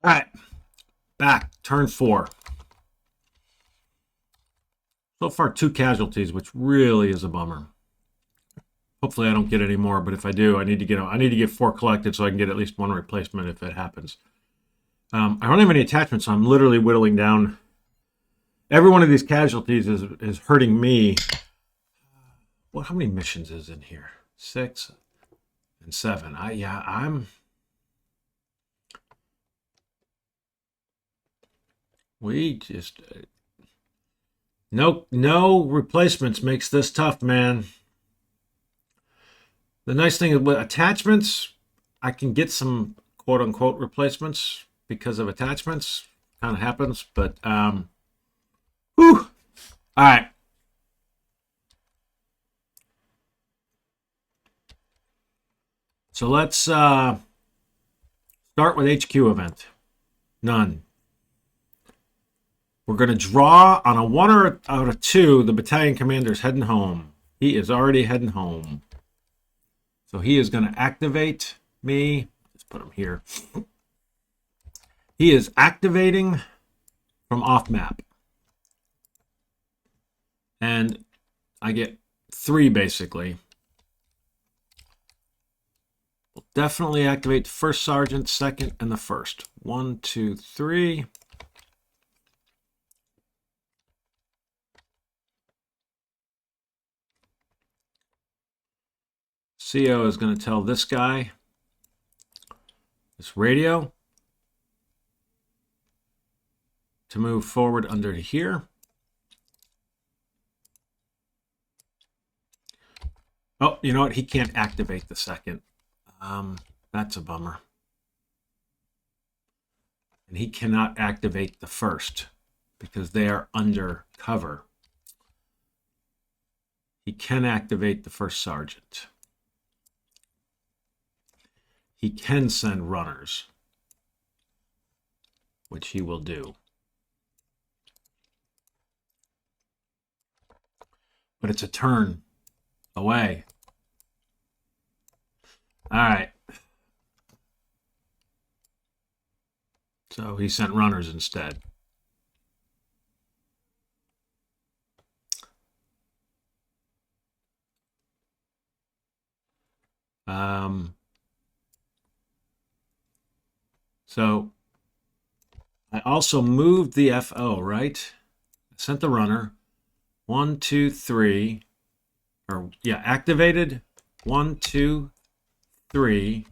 All right, back. Turn 4. So far, 2 casualties, which really is a bummer. Hopefully, I don't get any more. But if I do, I need to get 4 collected so I can get at least 1 replacement if it happens. I don't have any attachments, so I'm literally whittling down. Every one of these casualties is hurting me. Well, how many missions is in here? 6 and 7. I'm. We just no replacements makes this tough, man. The nice thing is with attachments, I can get some quote unquote replacements because of attachments. Kind of happens, but whew. All right. So let's start with HQ event. None. We're going to draw on a 1 or out of 2. The battalion commander's heading home. He is already heading home. So he is going to activate me. Let's put him here. He is activating from off map. And I get 3 basically. We'll definitely activate the first sergeant, second, and the first. 1, 2, 3. CO is going to tell this guy, this radio, to move forward under here. Oh, you know what? He can't activate the second. That's a bummer. And he cannot activate the first because they are under cover. He can activate the first sergeant. He can send runners, which he will do. But it's a turn away. All right. So he sent runners instead. So I also moved the FO, right? I sent the runner. 1, 2, 3. Or, yeah, activated. 1, 2, 3.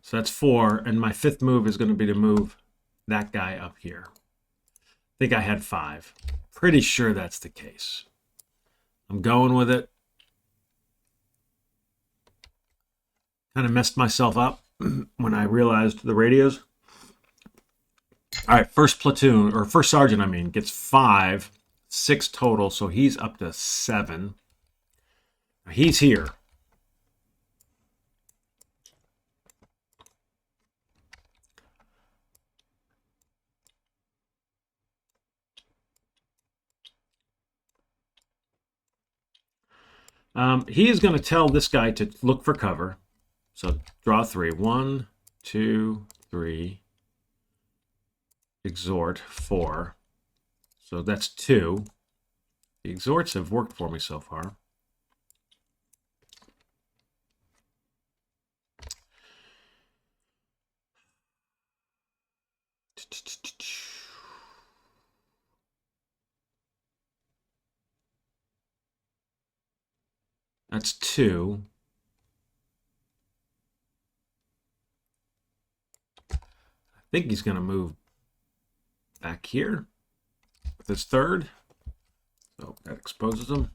So that's 4. And my 5th move is going to be to move that guy up here. I think I had 5. Pretty sure that's the case. I'm going with it. Kind of messed myself up when I realized the radios. All right, first platoon, or first sergeant, I mean, gets 5, 6 total, so he's up to 7. He's here. He is going to tell this guy to look for cover. So draw 3. 1, 2, 3. Exhort 4. So that's 2. The exhorts have worked for me so far. That's 2. I think he's going to move back here with his 3rd. So that exposes him.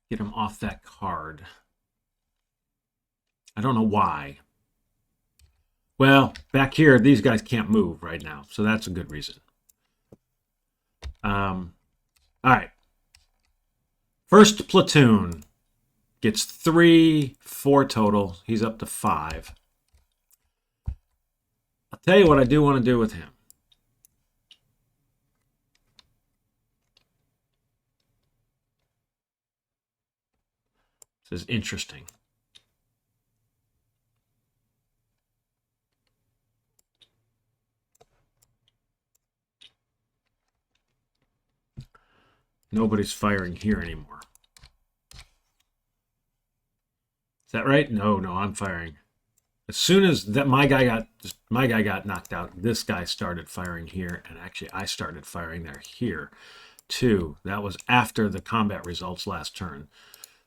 Get him off that card. I don't know why. Well, back here, these guys can't move right now, so that's a good reason. All right. First platoon gets 3, 4 total. He's up to 5. I'll tell you what I do want to do with him. This is interesting. Nobody's firing here anymore. Is that right? No, I'm firing. As soon as that my guy got knocked out, this guy started firing here, and actually I started firing there here too. That was after the combat results last turn.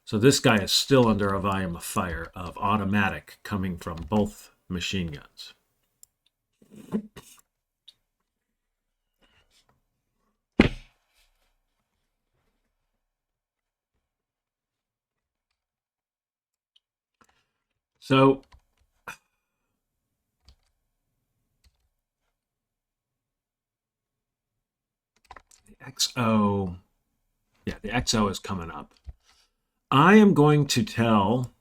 So this guy is still under a volume of fire of automatic coming from both machine guns. So the XO, yeah, the XO is coming up. I am going to tell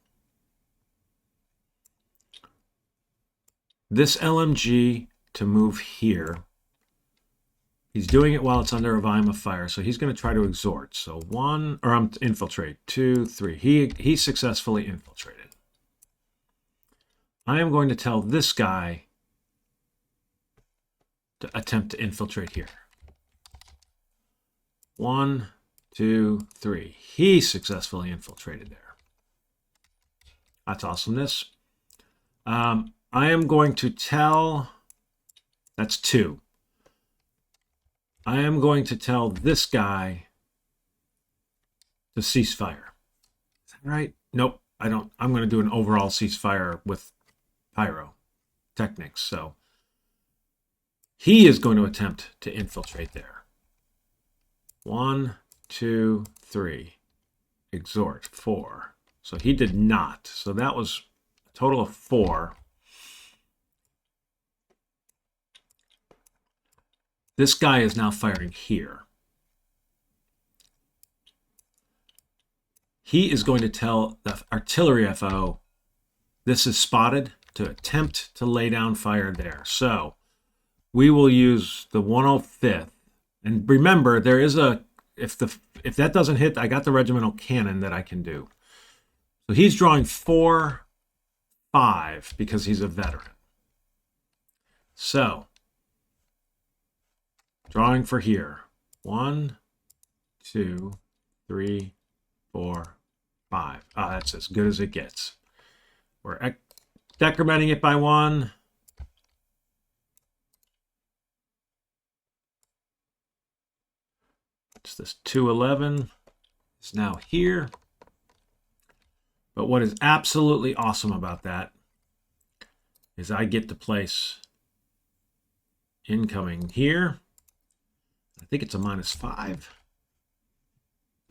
this LMG to move here. He's doing it while it's under a volume of fire, so he's going to try to exhort. So infiltrate. 2, 3. He successfully infiltrated. I am going to tell this guy to attempt to infiltrate here. 1, 2, 3. He successfully infiltrated there. That's awesomeness. I am going to tell... That's 2. I am going to tell this guy to cease fire. Is that right? Nope, I don't. I'm going to do an overall ceasefire with pyro techniques. So he is going to attempt to infiltrate there. 1, 2, 3. Exhort. 4. So he did not. So that was a total of 4. This guy is now firing here. He is going to tell the artillery FO this is spotted to attempt to lay down fire there. So we will use the 105th. And remember, there is a if that doesn't hit, I got the regimental cannon that I can do. So he's drawing 4, 5 because he's a veteran. So drawing for here. 1, 2, 3, 4, 5. Ah, that's as good as it gets. We're decrementing it by 1. It's this 211 is now here. But what is absolutely awesome about that is I get to place incoming here. I think it's a -5.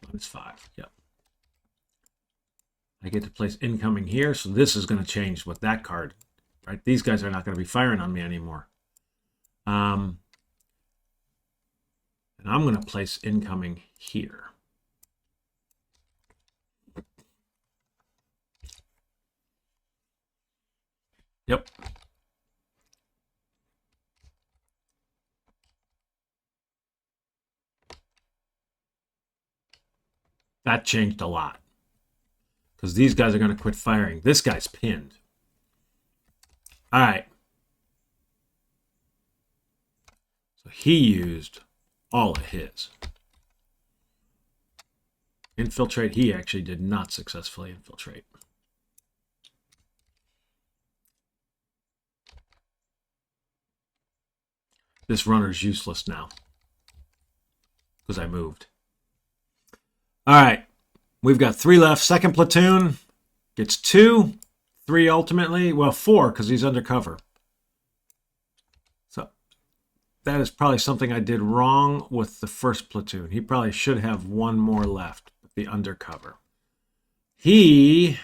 -5, yep. I get to place incoming here, so this is going to change with that card, right? These guys are not going to be firing on me anymore. And I'm going to place incoming here. Yep. That changed a lot. Because these guys are going to quit firing. This guy's pinned. All right. So he used all of his. Infiltrate, he actually did not successfully infiltrate. This runner's useless now. Because I moved. All right. We've got 3 left. Second platoon gets 2. 3 ultimately. Well, 4 because he's undercover. So that is probably something I did wrong with the first platoon. He probably should have 1 more left. The undercover. He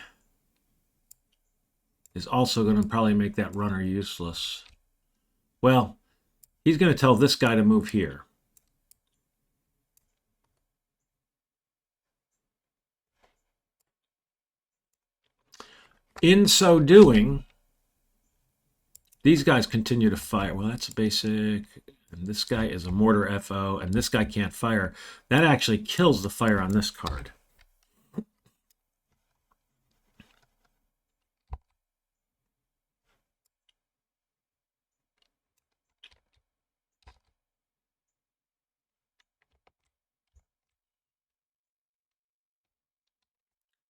is also going to probably make that runner useless. Well, he's going to tell this guy to move here. In so doing, these guys continue to fire. Well, that's a basic. And this guy is a mortar FO, and this guy can't fire. That actually kills the fire on this card.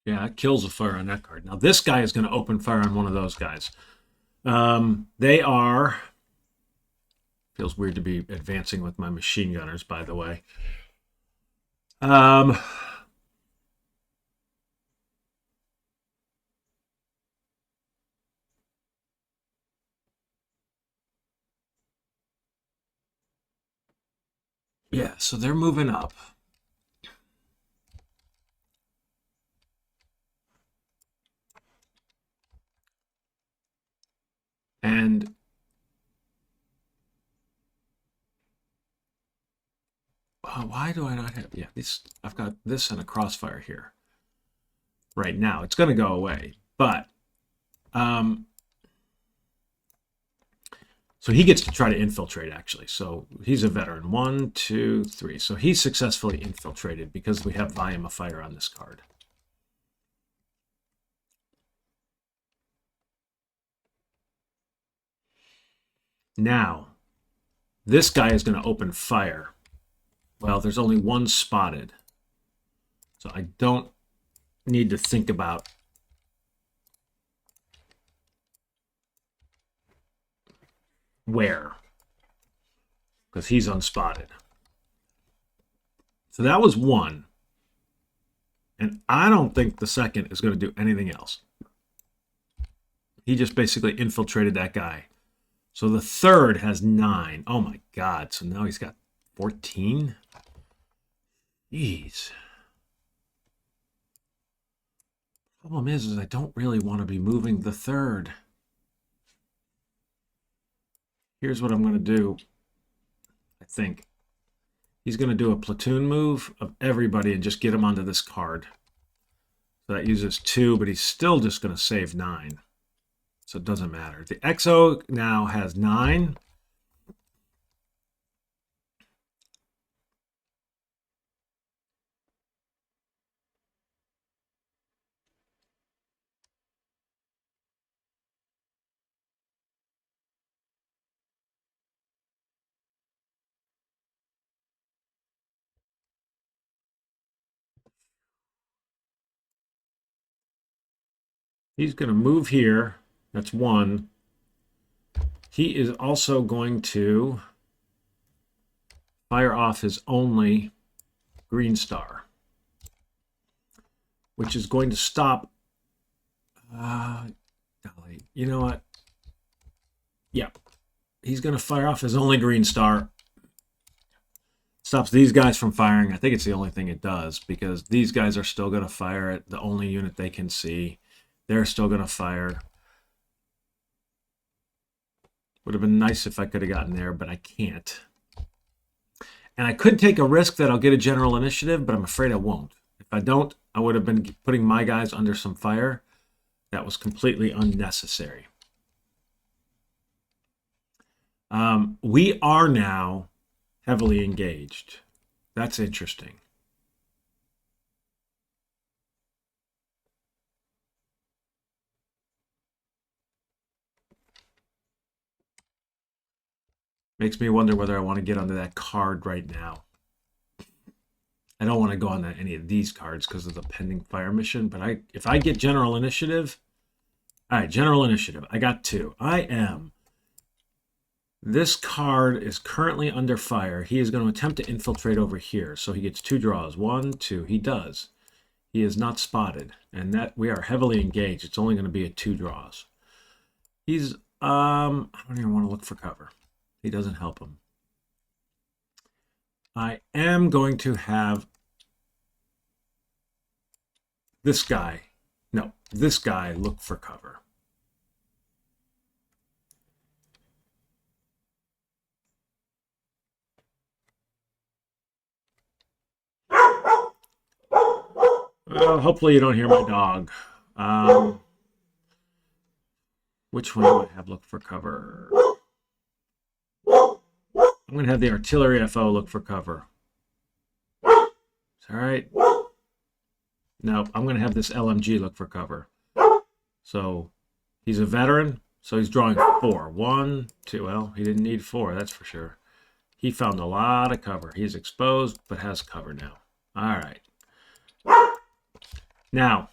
Yeah, it kills a fire on that card. Now this guy is going to open fire on one of those guys. They are... Feels weird to be advancing with my machine gunners, by the way. Yeah, so they're moving up. And why do I not have... Yeah, I've got this and a crossfire here. Right now, it's going to go away. But, so he gets to try to infiltrate, actually. So he's a veteran. 1, 2, 3. So he's successfully infiltrated because we have volume of fire on this card. Now, this guy is going to open fire. Well, there's only one spotted. So I don't need to think about where, because he's unspotted. So that was one. And I don't think the second is going to do anything else. He just basically infiltrated that guy. So the third has 9. Oh my God. So now he's got 14? Jeez. Problem is I don't really want to be moving the third. Here's what I'm going to do. I think he's going to do a platoon move of everybody and just get him onto this card. So that uses 2, but he's still just going to save 9. So it doesn't matter. The XO now has 9. He's going to move here. That's 1. He is also going to fire off his only green star, which is going to stop. You know what? Yeah. He's going to fire off his only green star. Stops these guys from firing. I think it's the only thing it does, because these guys are still going to fire at the only unit they can see. They're still going to fire. Would have been nice if I could have gotten there, but I can't. And I could take a risk that I'll get a general initiative, but I'm afraid I won't. If I don't, I would have been putting my guys under some fire. That was completely unnecessary. We are now heavily engaged. That's interesting. Makes me wonder whether I want to get onto that card right now. I don't want to go on any of these cards because of the pending fire mission, but if I get general initiative... All right, general initiative. I got 2. This card is currently under fire. He is going to attempt to infiltrate over here. So he gets 2 draws. 1, 2. He does. He is not spotted. And that we are heavily engaged. It's only going to be at 2 draws. He's... I don't even want to look for cover. He doesn't help him. I am going to have this guy. No, this guy look for cover. Well, hopefully you don't hear my dog. Which one do I have look for cover? I'm going to have the artillery FO look for cover. All right. No, I'm going to have this LMG look for cover. So he's a veteran, so he's drawing 4. 1, 2. Well, he didn't need 4, that's for sure. He found a lot of cover. He's exposed, but has cover now. All right. Now,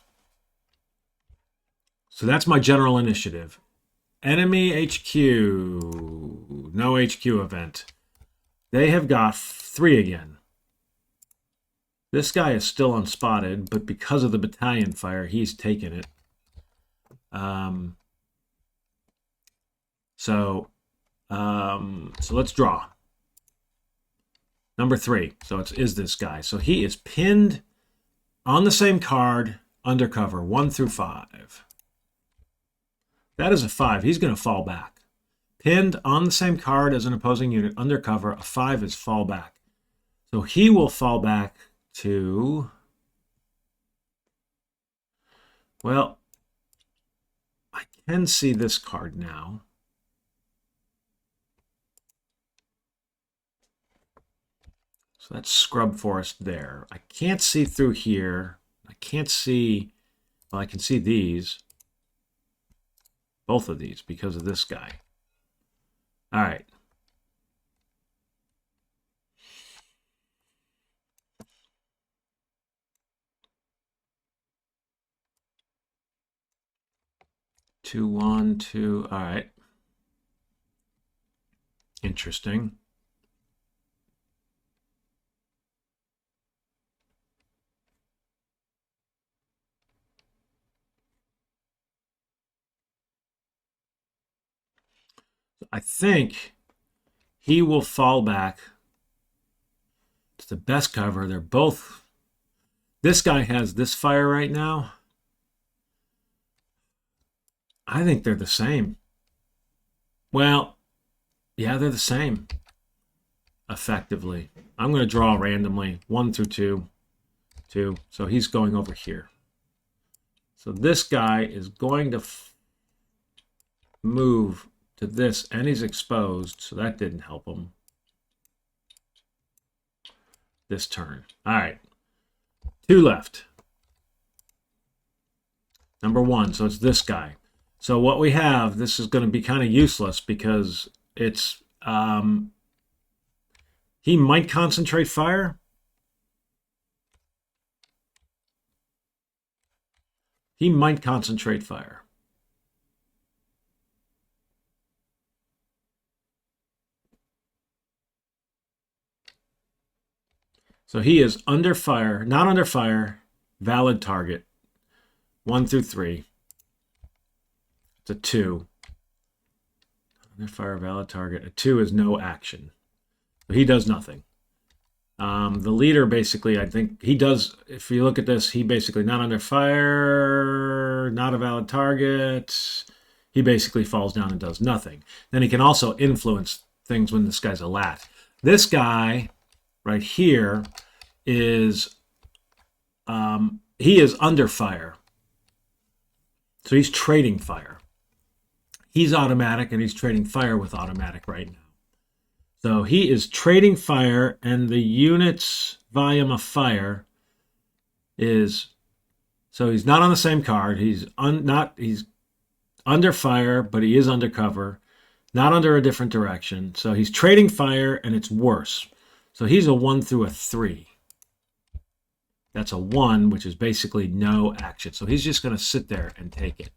So that's my general initiative. Enemy HQ. No HQ event. They have got 3 again. This guy is still unspotted, but because of the battalion fire, he's taken it. So let's draw. Number 3. So is this guy. So he is pinned on the same card, undercover, 1 through 5. That is a 5. He's going to fall back. Pinned on the same card as an opposing unit, undercover, a 5 is fall back. So he will fall back to... Well, I can see this card now. So that's scrub forest there. I can't see through here. I can't see... Well, I can see these. Both of these because of this guy. All right. Two, 1, 2. All right. Interesting. I think he will fall back to the best cover. They're both... This guy has this fire right now. I think they're the same. Well, yeah, they're the same. Effectively. I'm going to draw randomly. 1 through 2. 2. So he's going over here. So this guy is going to move to this, and he's exposed, so that didn't help him this turn. All right. 2 left. Number 1, so it's this guy. So what we have, this is going to be kind of useless because it's, he might concentrate fire. He might concentrate fire. So he is under fire, not under fire, valid target. 1 through 3. It's a 2. Under fire, valid target. A 2 is no action. So he does nothing. The leader basically, I think he does, if you look at this, he basically not under fire, not a valid target. He basically falls down and does nothing. Then he can also influence things when this guy's a lat. This guy right here is, he is under fire. So he's trading fire. He's automatic and he's trading fire with automatic right now. So he is trading fire, and the unit's volume of fire is, so he's not on the same card. He's under fire, but he is undercover, not under a different direction. So he's trading fire, and it's worse. So he's a 1 through a 3. That's a 1, which is basically no action. So he's just going to sit there and take it.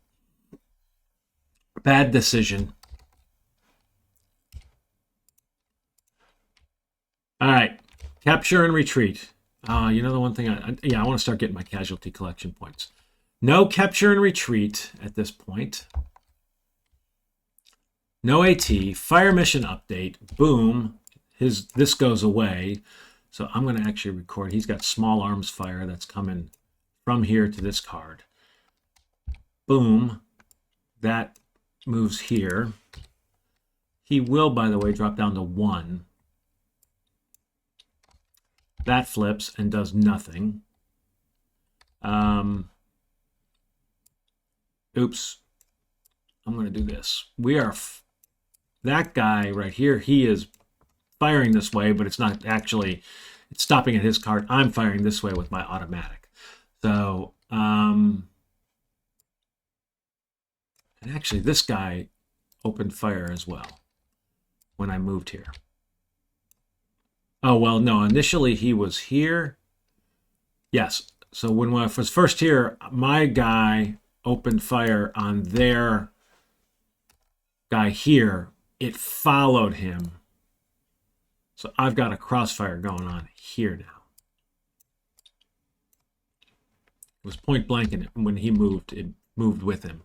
Bad decision. All right, capture and retreat. You know the one thing, I want to start getting my casualty collection points. No capture and retreat at this point. No AT. Fire mission update. Boom. This goes away. So I'm going to actually record. He's got small arms fire that's coming from here to this card. Boom. That moves here. He will, by the way, drop down to 1. That flips and does nothing. Oops. I'm going to do this. That guy right here, he is firing this way, but it's not actually, it's stopping at his card. I'm firing this way with my automatic. So, and actually this guy opened fire as well when I moved here. Oh, well, no, initially he was here. Yes, so when I was first here, my guy opened fire on their guy here, it followed him. So I've got a crossfire going on here now. It was point blank, and when he moved, it moved with him.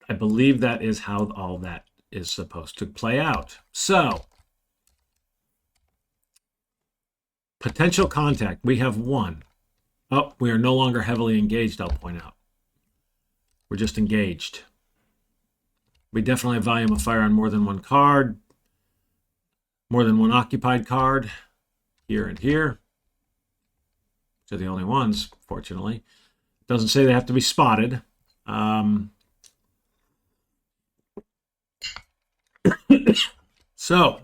I believe that is how all that is supposed to play out. So, potential contact. We have one. Oh, we are no longer heavily engaged, I'll point out. We're just engaged. We definitely have volume of fire on more than one card. More than one occupied card. Here and here. They're the only ones, fortunately. It doesn't say they have to be spotted. So,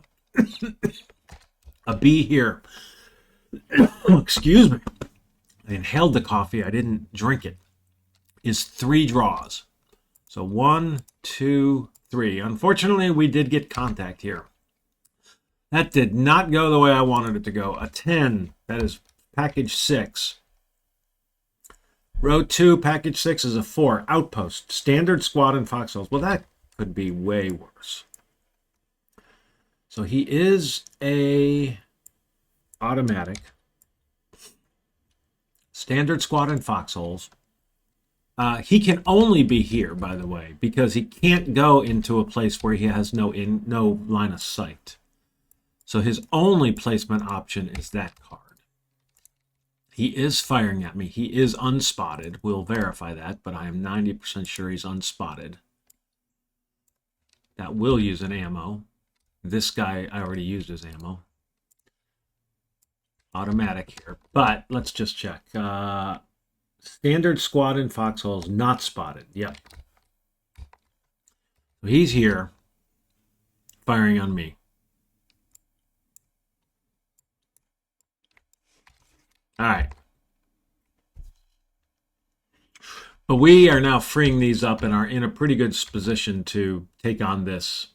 a B here. Excuse me. I inhaled the coffee. I didn't drink it. Is 3 draws. So 1, 2, 3. Unfortunately, we did get contact here. That did not go the way I wanted it to go. A 10. That is package 6. Row 2, package 6 is a 4. Outpost. Standard squad and foxholes. Well, that could be way worse. So he is a automatic. Standard squad and foxholes. He can only be here, by the way, because he can't go into a place where he has no line of sight. So his only placement option is that card. He is firing at me. He is unspotted. We'll verify that, but I am 90% sure he's unspotted. That will use an ammo. This guy, I already used his ammo. Automatic here, but let's just check. Standard squad and foxholes not spotted. Yep. So he's here firing on me. All right. But we are now freeing these up and are in a pretty good position to take on this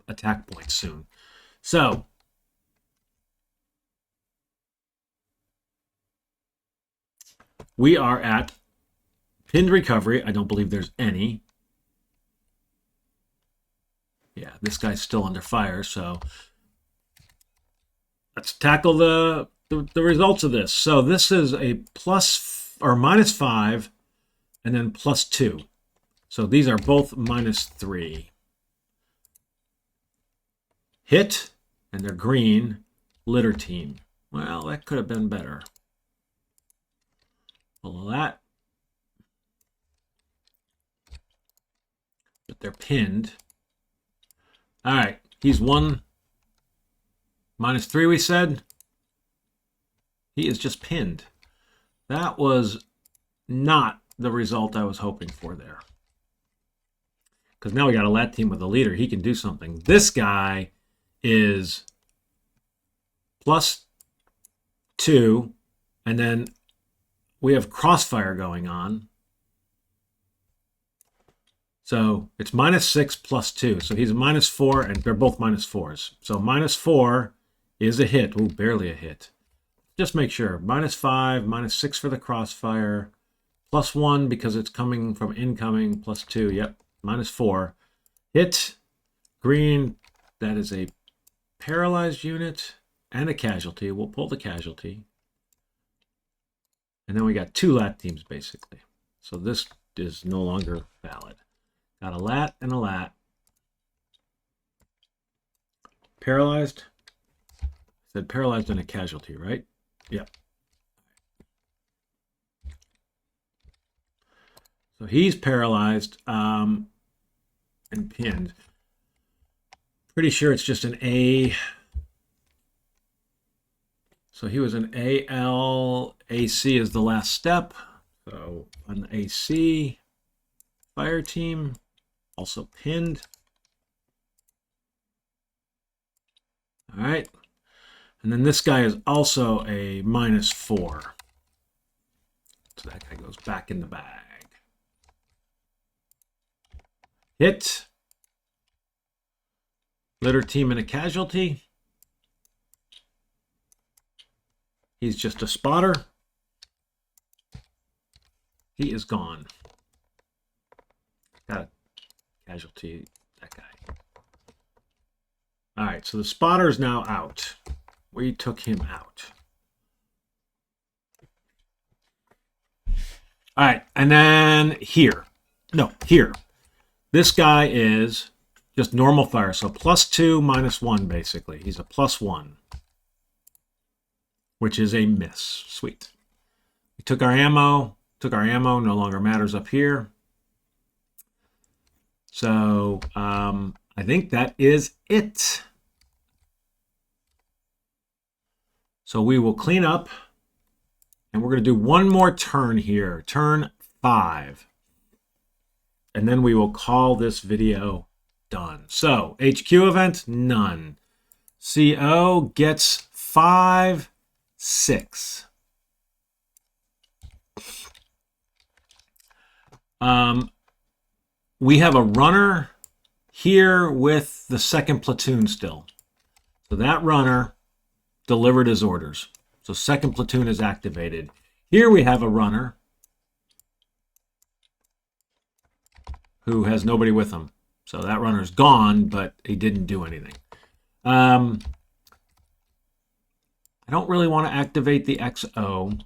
attack point soon. So, we are at pinned recovery. I don't believe there's any. Yeah, this guy's still under fire, so let's tackle the results of this. So this is a plus or minus 5 and then plus 2. So these are both minus 3. Hit, and they're green. Litter team. Well, that could have been better. All of that. But they're pinned. All right, he's 1 minus 3, we said. He is just pinned. That was not the result I was hoping for there. Because now we got a lat team with a leader. He can do something. This guy is plus 2, and then we have crossfire going on. So it's minus 6 plus 2. So he's a minus 4, and they're both minus 4s. So minus 4 is a hit. Ooh, barely a hit. Just make sure. Minus 5, minus 6 for the crossfire. Plus 1 because it's coming from incoming. Plus 2, yep. Minus 4. Hit. Green. That is a paralyzed unit and a casualty. We'll pull the casualty. And then we got 2 lat teams, basically. So this is no longer valid. Got a lat and a lat. Paralyzed. Said paralyzed and a casualty, right? Yep. So he's paralyzed and pinned. Pretty sure it's just an A. So he was an AL. AC is the last step. So an AC fire team, also pinned. All right. And then this guy is also a minus 4. So that guy goes back in the bag. Hit. Litter team and a casualty. He's just a spotter. He is gone. Got a casualty, that guy. All right, so the spotter is now out. We took him out. All right, and then here. No, here. This guy is just normal fire, so +2, -1, basically. He's a +1, which is a miss. Sweet. We took our ammo. No longer matters up here. So I think that is it. So we will clean up, and we're going to do one more turn here, turn 5. And then we will call this video done. So HQ event, none. CO gets 5, 6. We have a runner here with the 2nd platoon still. So that runner delivered his orders. So 2nd platoon is activated. Here we have a runner who has nobody with him. So that runner's gone, but he didn't do anything. I don't really want to activate the XO,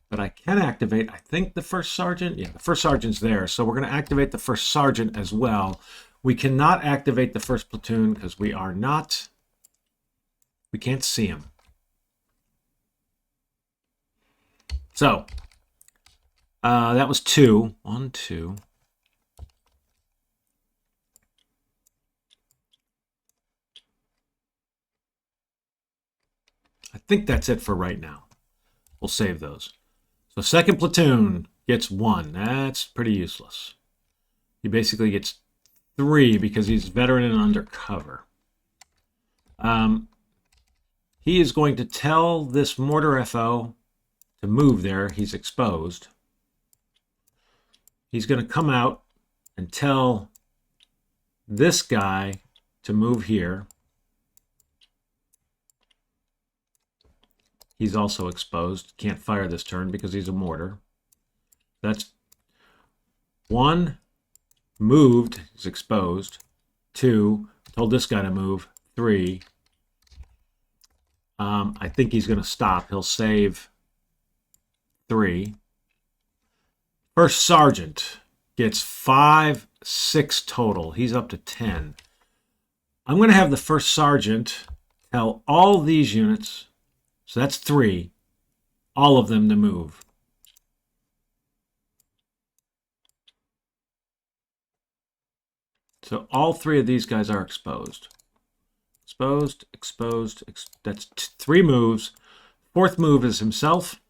but I can activate, I think, the 1st sergeant. Yeah, the 1st sergeant's there. So we're going to activate the 1st sergeant as well. We cannot activate the 1st platoon because we can't see him. So that was 2. 1, 2. I think that's it for right now. We'll save those. So 2nd platoon gets 1. That's pretty useless. He basically gets 3 because he's veteran and undercover. He is going to tell this mortar FO to move there. He's exposed. He's going to come out and tell this guy to move here. He's also exposed. Can't fire this turn because he's a mortar. That's 1, moved, he's exposed. 2, told this guy to move. 3, I think he's going to stop. He'll save 3. 1st sergeant gets 5, 6 total. He's up to 10. I'm going to have the 1st sergeant tell all these units, so that's 3, all of them to move. So all 3 of these guys are exposed. Exposed. That's 3 moves. 4th move is himself.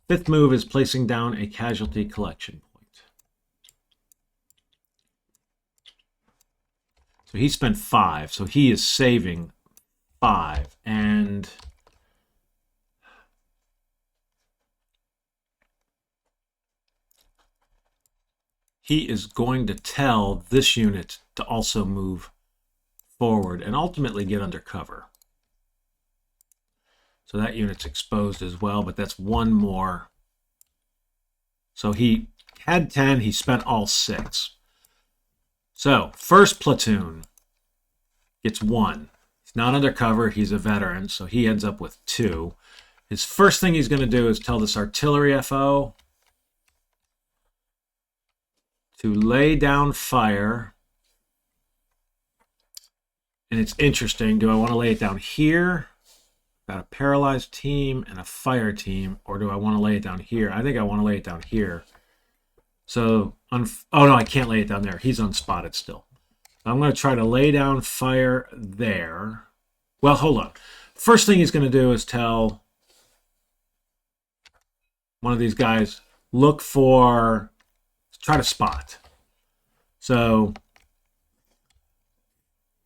5th move is placing down a casualty collection point. So he spent 5. So he is saving 5. And he is going to tell this unit to also move forward and ultimately get under cover. So that unit's exposed as well, but that's 1 more. So he had 10, he spent all 6. So 1st platoon gets 1. He's not under cover, he's a veteran, so he ends up with 2. His first thing he's going to do is tell this artillery FO to lay down fire. And it's interesting, do I want to lay it down here? Got a paralyzed team and a fire team, or do I want to lay it down here? I think I want to lay it down here. So, oh no, I can't lay it down there. He's unspotted still. I'm going to try to lay down fire there. Well, hold on. First thing he's going to do is tell one of these guys, look for, try to spot. So,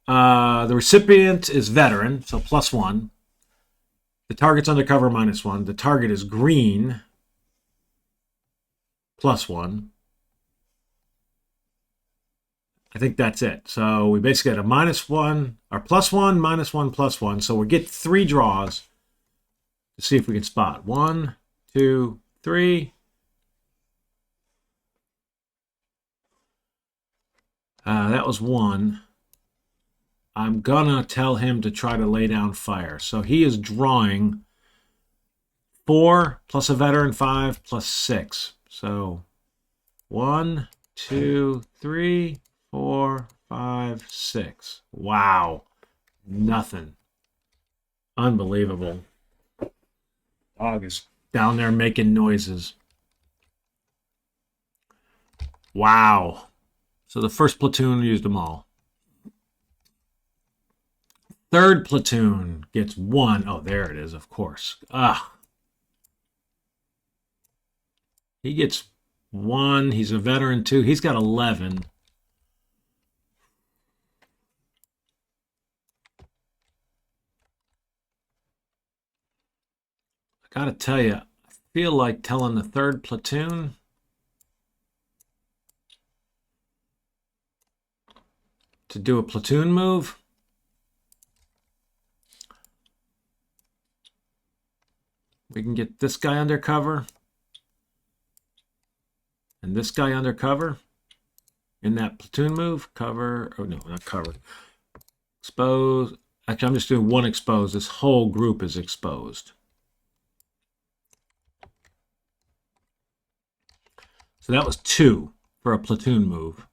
the recipient is veteran, so +1. The target's undercover, -1. The target is green, +1. I think that's it. So we basically got a -1, or +1, -1, +1. So we get 3 draws to see if we can spot. 1, 2, 3. That was one. I'm gonna tell him to try to lay down fire. So he is drawing 4 plus a veteran 5 plus 6. So 1, 2, 3, 4, 5, 6. Wow. Nothing. Unbelievable. Dog is down there making noises. Wow. So the first platoon used them all. Third platoon gets 1. Oh, there it is, of course. He gets 1. He's a veteran 2. He's got 11. I gotta tell you, I feel like telling the third platoon to do a platoon move. We can get this guy under cover and this guy under cover in that platoon move. Cover. Oh, no, not cover. Expose. Actually, I'm just doing 1 exposed. This whole group is exposed. So that was 2 for a platoon move.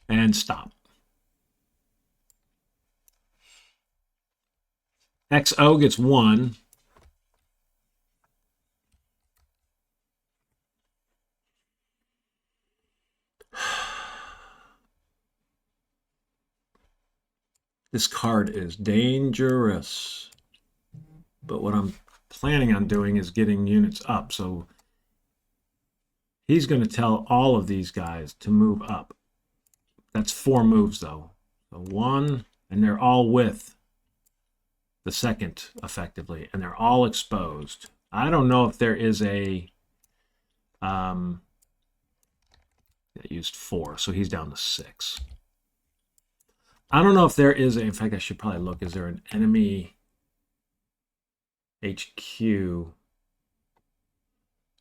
And stop. XO gets 1. This card is dangerous. But what I'm planning on doing is getting units up. So he's going to tell all of these guys to move up. That's 4 moves, though. So 1, and they're all with the second, effectively, and they're all exposed. I don't know if there is a... I used 4, so he's down to 6. I don't know if there is a... In fact, I should probably look. Is there an enemy HQ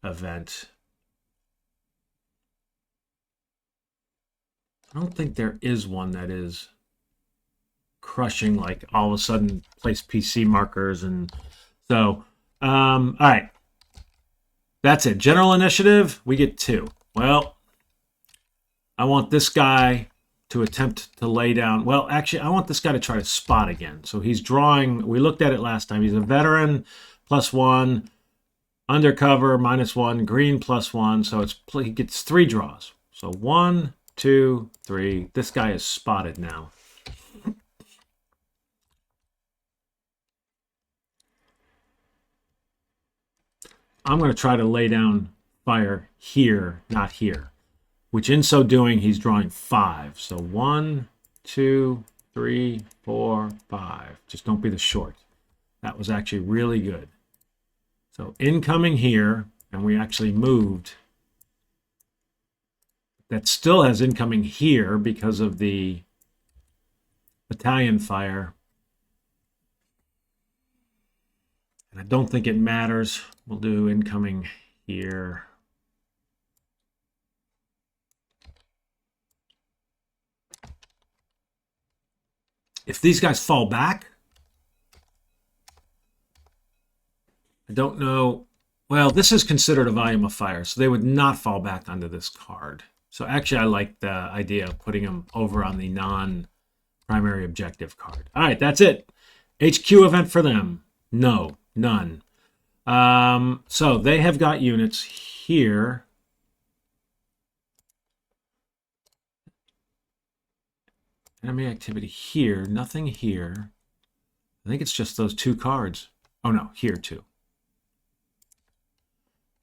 event? I don't think there is one that is crushing, like all of a sudden place PC markers. And so, all right. That's it. General initiative, we get 2. Well, I want this guy to attempt to lay down. Well, actually, I want this guy to try to spot again. So he's drawing. We looked at it last time. He's a veteran, +1, undercover, -1, green +1. So he gets 3 draws. So 1, 2, 3. This guy is spotted now. I'm going to try to lay down fire here, not here. Which in so doing, he's drawing 5. So 1, 2, 3, 4, 5. Just don't be the short. That was actually really good. So incoming here, and we actually moved. That still has incoming here because of the battalion fire. And I don't think it matters. We'll do incoming here. If these guys fall back, I don't know. Well, this is considered a volume of fire, so they would not fall back onto this card. So actually, I like the idea of putting them over on the non-primary objective card. All right, that's it. HQ event for them. No, none. So they have got units here. Enemy activity here. Nothing here. I think it's just those 2 cards. Oh, no, here too.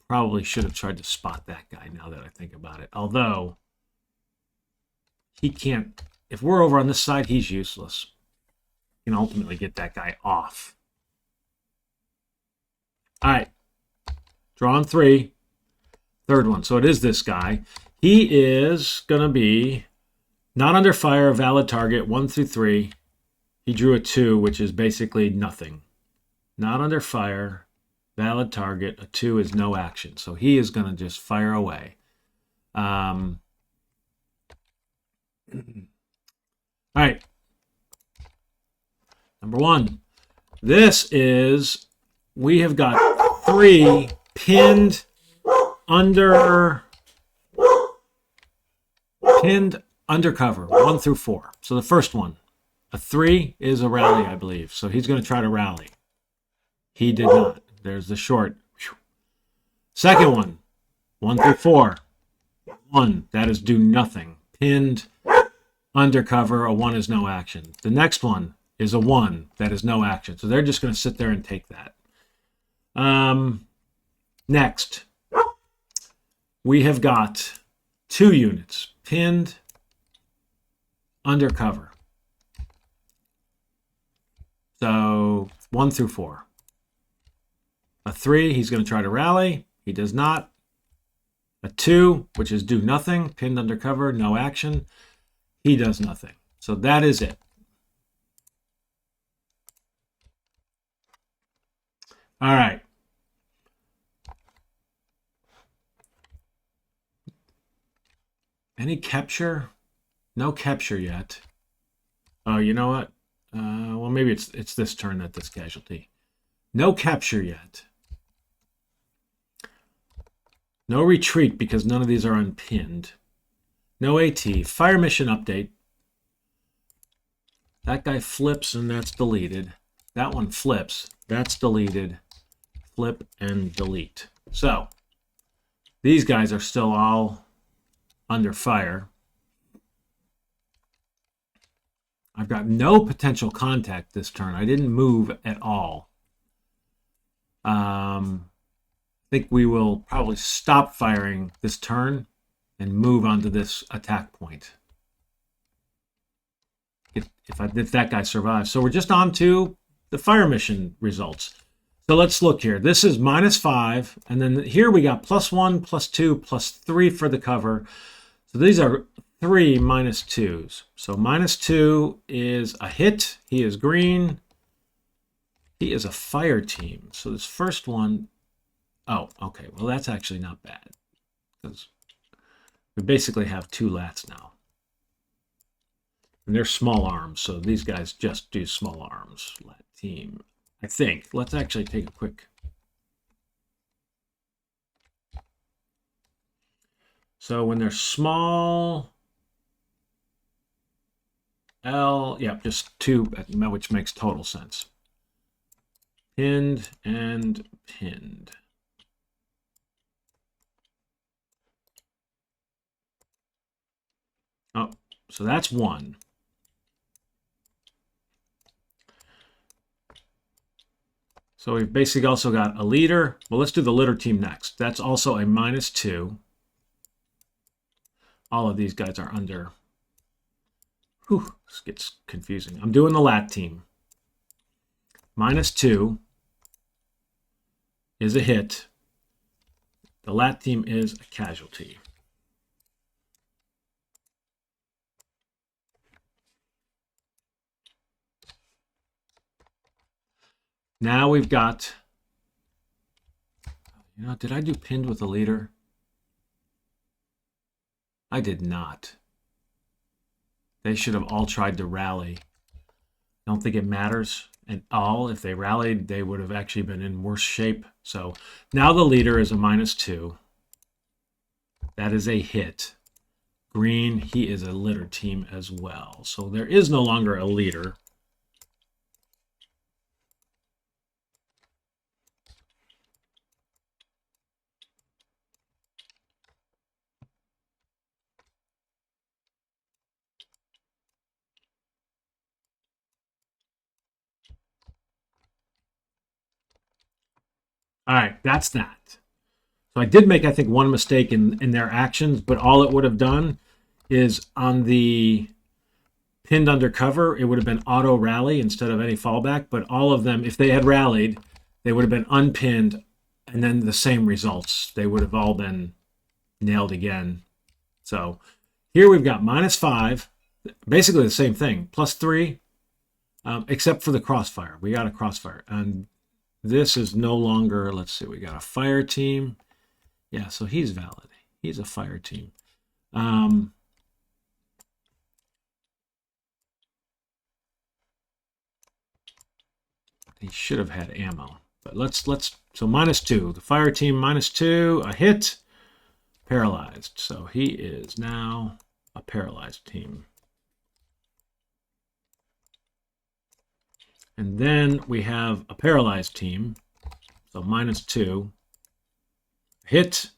Probably should have tried to spot that guy now that I think about it. Although, he can't... If we're over on this side, he's useless. You can ultimately get that guy off. All right. Drawn 3. Third one. So it is this guy. He is going to be not under fire, valid target, 1 through 3. He drew a 2, which is basically nothing. Not under fire, valid target, a 2 is no action. So he is going to just fire away. All right. Number 1. This is, we have got 3 pinned undercover, 1 through 4. So the first one, a 3 is a rally, I believe. So he's going to try to rally. He did not. There's the short. Second one, 1 through 4. 1, that is do nothing. Pinned undercover, a 1 is no action. The next one is a 1, that is no action. So they're just going to sit there and take that. Next, we have got 2 units, pinned undercover. So 1 through 4. A 3, he's going to try to rally. He does not. A 2, which is do nothing, pinned undercover, no action. He does nothing. So that is it. All right. Any capture? No capture yet. Oh, you know what? Well, maybe it's this turn that this casualty. No capture yet. No retreat because none of these are unpinned. No AT. Fire mission update. That guy flips and that's deleted. That one flips. That's deleted. Flip and delete. So these guys are still all under fire. I've got no potential contact this turn. I didn't move at all. I think we will probably stop firing this turn and move on to this attack point. If that guy survives. So we're just on to the fire mission results. So let's look here. This is -5, and then here we got +1, +2, +3 for the cover. So these are 3 -2s. So -2 is a hit. He is green. He is a fire team. So this first one, oh, okay. Well, that's actually not bad because we basically have 2 lats now. And they're small arms, so these guys just do small arms. Lat team, I think. Let's actually take a quick. So when they're small, just 2, which makes total sense. Pinned and pinned. Oh, so that's 1. So we've basically also got a leader. Well, let's do the litter team next. That's also a -2. All of these guys are under. Whew, this gets confusing. I'm doing the lat team. -2 is a hit. The lat team is a casualty. Now we've got, did I do pinned with a leader? I did not. They should have all tried to rally. I don't think it matters at all. If they rallied, they would have actually been in worse shape. So now the leader is a -2. That is a hit. Green, he is a litter team as well. So there is no longer a leader. All right, that's that. So I did make, I think, one mistake in their actions, but all it would have done is on the pinned undercover, it would have been auto rally instead of any fallback. But all of them, if they had rallied, they would have been unpinned and then the same results. They would have all been nailed again. So here we've got -5, basically the same thing, +3, except for the crossfire. We got a crossfire. And this is no longer, let's see, we got a fire team. Yeah, so he's valid. He's a fire team. He should have had ammo. But let's so -2. The fire team -2, a hit, paralyzed. So he is now a paralyzed team. And then we have a paralyzed team. So -2, hit,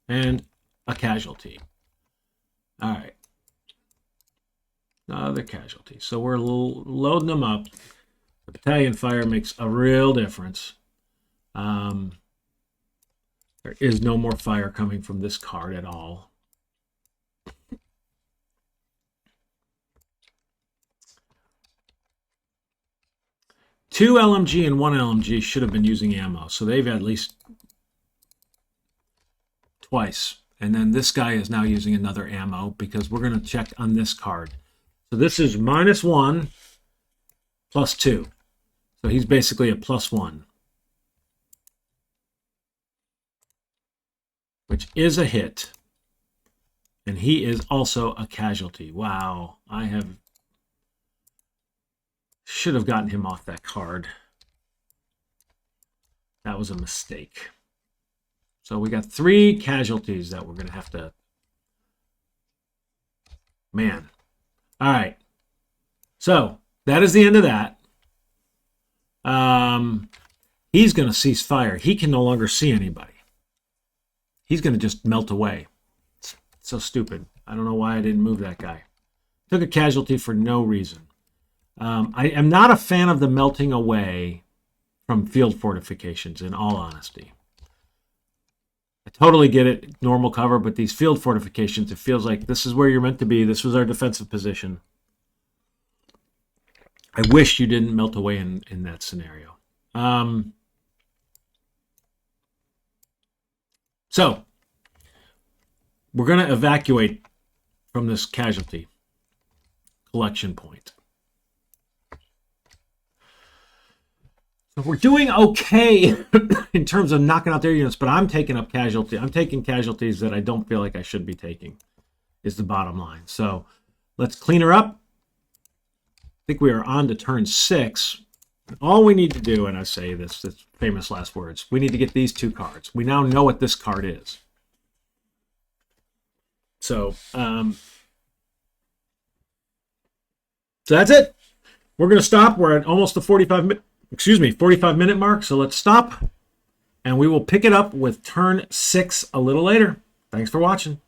and a casualty. All right. Another casualty. So we're loading them up. The battalion fire makes a real difference. There is no more fire coming from this card at all. Two LMG and one LMG should have been using ammo, so they've at least twice. And then this guy is now using another ammo because we're going to check on this card. So this is -1, +2. So he's basically a +1. Which is a hit. And he is also a casualty. Wow. Should have gotten him off that card. That was a mistake. So we got 3 casualties that we're going to have to... Man. All right. So that is the end of that. He's going to cease fire. He can no longer see anybody. He's going to just melt away. It's so stupid. I don't know why I didn't move that guy. Took a casualty for no reason. I am not a fan of the melting away from field fortifications, in all honesty. I totally get it, normal cover, but these field fortifications, it feels like this is where you're meant to be. This was our defensive position. I wish you didn't melt away in that scenario. So, we're going to evacuate from this casualty collection point. So we're doing okay in terms of knocking out their units, but I'm taking up casualty. I'm taking casualties that I don't feel like I should be taking, is the bottom line. So let's clean her up. I think we are on to turn 6. All we need to do, and I say this famous last words, we need to get these 2 cards. We now know what this card is. So, so that's it. We're going to stop. We're at almost the 45-minute mark. So let's stop, and we will pick it up with turn 6 a little later. Thanks for watching.